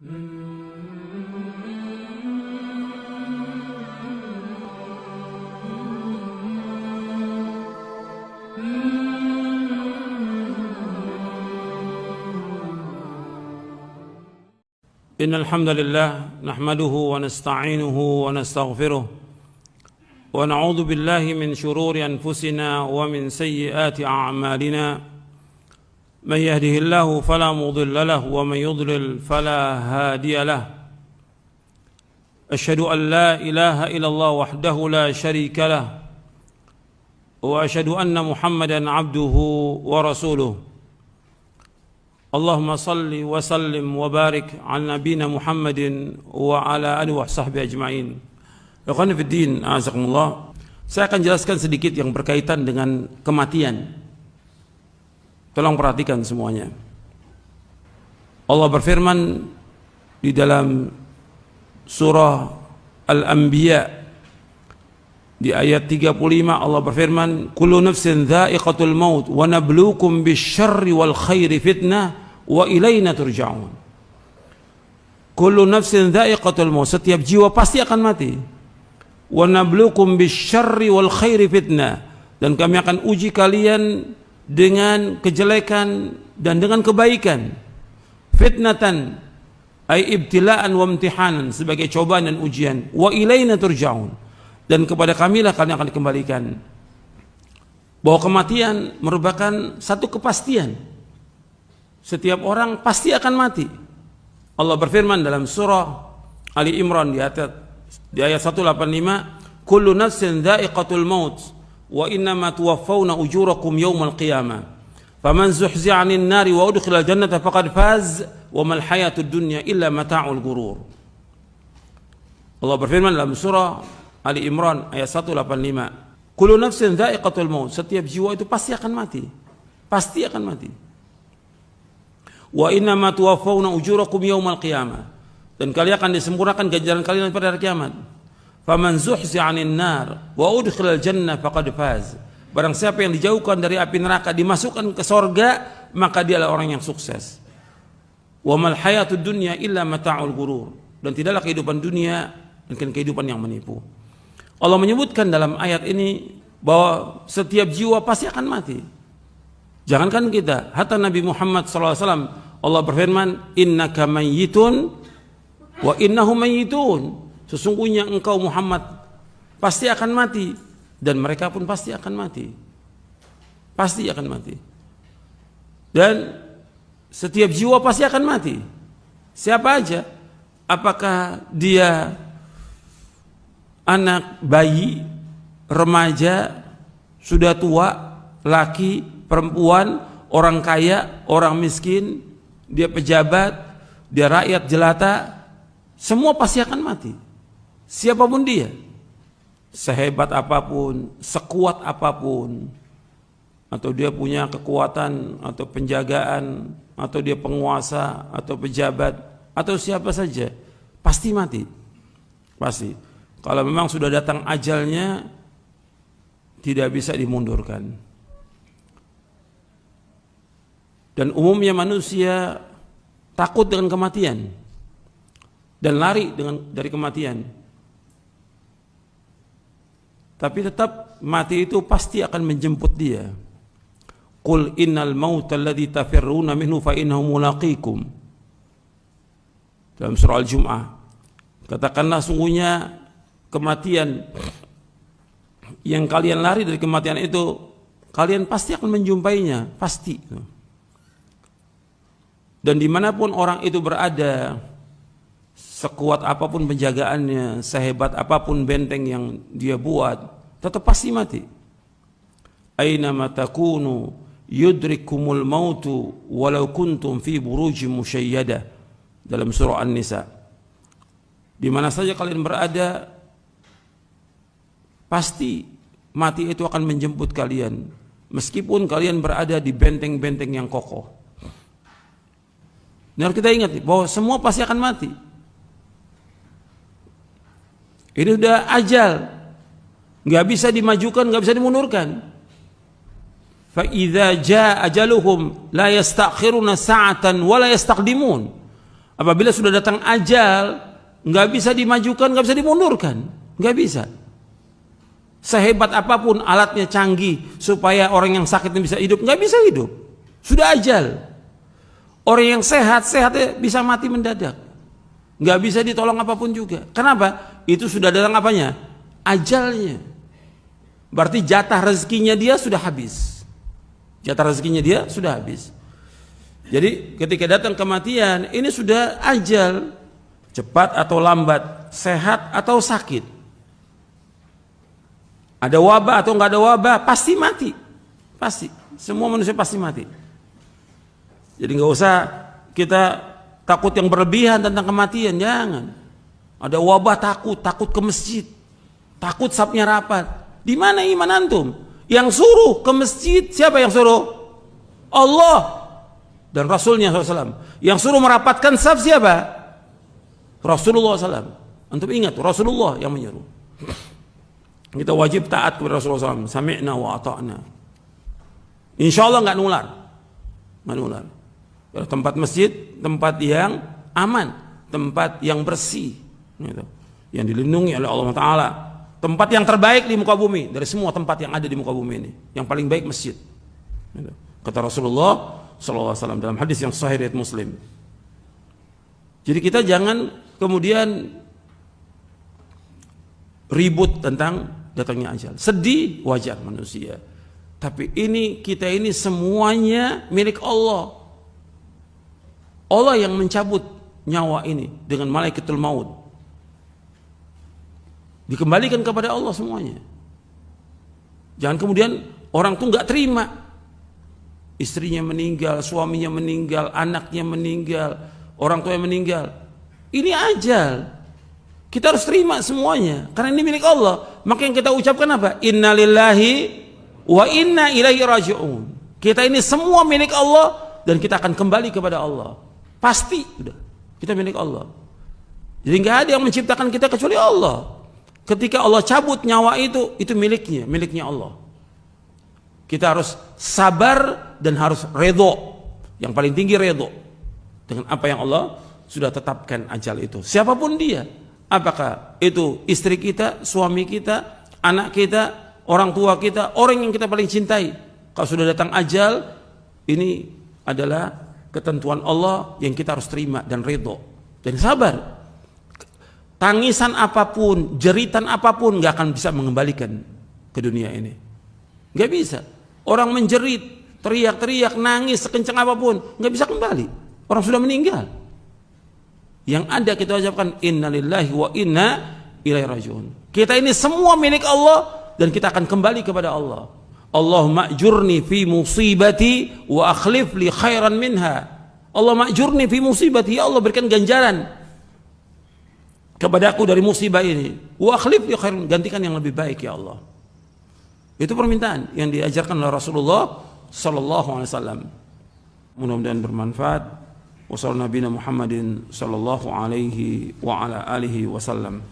Innal hamdalillah nahmaduhu wa nasta'inuhu wa nastaghfiruh wa na'udzu billahi min shururi anfusina wa min sayyiati a'malina man yahdihillahu fala mudilla lahu wa man yudlil fala hadiya lahu asyhadu an la ilaha illallah wahdahu la syarika lahu wa asyhadu anna Muhammadan abduhu wa rasuluh. Allahumma salli wa sallim wa barik ala nabiyina Muhammadin wa ala alihi wa sahbihi ajma'in. Ikhwani fid din, azakumullah. Saya akan jelaskan sedikit yang berkaitan dengan kematian. Tolong perhatikan semuanya. Allah berfirman di dalam surah Al-Anbiya di ayat 35, Allah berfirman, "Kullu nafsin dha'iqatul maut wa nabluukum bisyarri wal khairi fitnah wa ilaina turja'un." Kullu nafsin dha'iqatul maut, setiap jiwa pasti akan mati. Wa nabluukum bisyarri wal khairi fitnah, dan kami akan uji kalian dengan kejelekan dan dengan kebaikan. Fitnatan ay ibtila'an wa imtihanan, sebagai cobaan dan ujian. Wa ilaina turja'un, dan kepada kamilah kalian akan dikembalikan. Bahwa kematian merupakan satu kepastian. Setiap orang pasti akan mati. Allah berfirman dalam surah Ali Imran di ayat 185, "Kullu nafsin dha'iqatul maut wa innama tuwaffawna ujurakum yawmal qiyamah. Faman zuhzi'a 'anil nari wa udkhilal jannata faqad faz wa mal hayatud dunya illa mata'ul ghurur." Allah berfirman dalam surah Ali Imran ayat 185, "Kullu nafsin dha'iqatul maut", setiap jiwa itu pasti akan mati. Pasti akan mati. Wa innama tuwaffawna ujurakum yaumal qiyamah, dan kalian akan disempurnakan ganjaran kalian pada hari kiamat. Faman zuhzi'a 'anil nar wa udkhilal jannah faqad faz. Barang siapa yang dijauhkan dari api neraka, dimasukkan ke surga, maka dia adalah orang yang sukses. Wa mal hayatud dunya illa mata'ul ghurur, dan tidaklah kehidupan dunia dan kehidupan yang menipu. Allah menyebutkan dalam ayat ini bahwa setiap jiwa pasti akan mati. Jangankan kita, hatta Nabi Muhammad SAW, Allah berfirman, "Innaka mayyitun wa innahum mayyitun." Sesungguhnya engkau Muhammad pasti akan mati, dan mereka pun pasti akan mati. Pasti akan mati. Dan setiap jiwa pasti akan mati. Siapa aja? Apakah dia anak, bayi, remaja, sudah tua, laki, perempuan, orang kaya, orang miskin, dia pejabat, dia rakyat jelata, semua pasti akan mati. Siapapun dia, sehebat apapun, sekuat apapun, atau dia punya kekuatan atau penjagaan, atau dia penguasa atau pejabat, atau siapa saja, pasti mati. Pasti. Kalau memang sudah datang ajalnya, tidak bisa dimundurkan. Dan umumnya manusia takut dengan kematian dan lari dari kematian. Tapi tetap mati itu pasti akan menjemput dia. Qul innal mauta alladzi tafirruna minhu fa innahu mulaqikum. Dalam surah Al-Jum'ah, katakanlah sungguhnya kematian yang kalian lari dari kematian itu, kalian pasti akan menjumpainya, pasti. Dan dimanapun orang itu berada, sekuat apapun penjagaannya, sehebat apapun benteng yang dia buat, tetap pasti mati. Aina matakunu yudrikumul mautu walau kuntum fi burujim musyayyadah, dalam surah An-Nisa. Di mana saja kalian berada, pasti mati itu akan menjemput kalian, meskipun kalian berada di benteng-benteng yang kokoh. Dan kita ingat bahwa semua pasti akan mati. Ini sudah ajal, nggak bisa dimajukan, nggak bisa dimundurkan. Fa idza jaa ajaluhum la yastakhiruna sa'atan wa la yastaqdimun. Apabila sudah datang ajal, nggak bisa dimajukan, nggak bisa dimundurkan, nggak bisa. Sehebat apapun alatnya canggih supaya orang yang sakit bisa hidup, nggak bisa hidup. Sudah ajal. Orang yang sehat bisa mati mendadak, nggak bisa ditolong apapun juga. Kenapa? Itu sudah datang apanya? Ajalnya. Berarti jatah rezekinya dia sudah habis. Jatah rezekinya dia sudah habis. Jadi ketika datang kematian, ini sudah ajal. Cepat atau lambat, sehat atau sakit, ada wabah atau nggak ada wabah, pasti mati. Pasti. Semua manusia pasti mati. Jadi nggak usah kita takut yang berlebihan tentang kematian, jangan. Ada wabah takut ke masjid, takut sapnya rapat. Di mana iman antum? Yang suruh ke masjid siapa yang suruh? Allah dan Rasulnya SAW. Yang suruh merapatkan saf siapa? Rasulullah SAW. Antum ingat, Rasulullah yang menyuruh. Kita wajib taat kepada Rasulullah SAW. Sami'na wa ata'na. Insya Allah nggak nular. Nggak nular. Tempat masjid, tempat yang aman, tempat yang bersih, gitu, yang dilindungi oleh Allah Ta'ala, tempat yang terbaik di muka bumi dari semua tempat yang ada di muka bumi ini. Yang paling baik masjid, gitu. Kata Rasulullah SAW dalam hadis yang sahih riwayat Muslim. Jadi kita jangan kemudian ribut tentang datangnya ajal. Sedih wajar manusia, tapi kita ini semuanya milik Allah. Allah yang mencabut nyawa ini dengan malaikatul maut. Dikembalikan kepada Allah semuanya. Jangan kemudian orang tuh nggak terima, istrinya meninggal, suaminya meninggal, anaknya meninggal, orang tuanya meninggal. Ini ajal. Kita harus terima semuanya karena ini milik Allah. Maka yang kita ucapkan apa? Innalillahi wa inna ilaihi raji'un. Kita ini semua milik Allah dan kita akan kembali kepada Allah. Pasti sudah. Kita milik Allah. Jadi nggak ada yang menciptakan kita kecuali Allah. Ketika Allah cabut nyawa itu miliknya Allah. Kita harus sabar dan harus redho. Yang paling tinggi redho dengan apa yang Allah sudah tetapkan ajal itu. Siapapun dia. Apakah itu istri kita, suami kita, anak kita, orang tua kita, orang yang kita paling cintai. Kalau sudah datang ajal, ini adalah ketentuan Allah yang kita harus terima dan ridho dan sabar. Tangisan apapun, jeritan apapun nggak akan bisa mengembalikan ke dunia ini. Nggak bisa. Orang menjerit, teriak-teriak, nangis sekencang apapun, nggak bisa kembali. Orang sudah meninggal. Yang ada kita ucapkan innalillahi wa inna ilaihi raji'un. Kita ini semua milik Allah dan kita akan kembali kepada Allah. Allahumma ajurni fi musibati wa akhlif li khairan minha. Allahumma ajurni fi musibati, ya Allah berikan ganjaran kepadaku dari musibah ini. Wa akhlif li khairan, gantikan yang lebih baik ya Allah. Itu permintaan yang diajarkan oleh Rasulullah sallallahu alaihi wasallam. Mudah-mudahan bermanfaat. Wassallallahu nabiyana Muhammadin sallallahu alaihi wa ala alihi wasallam.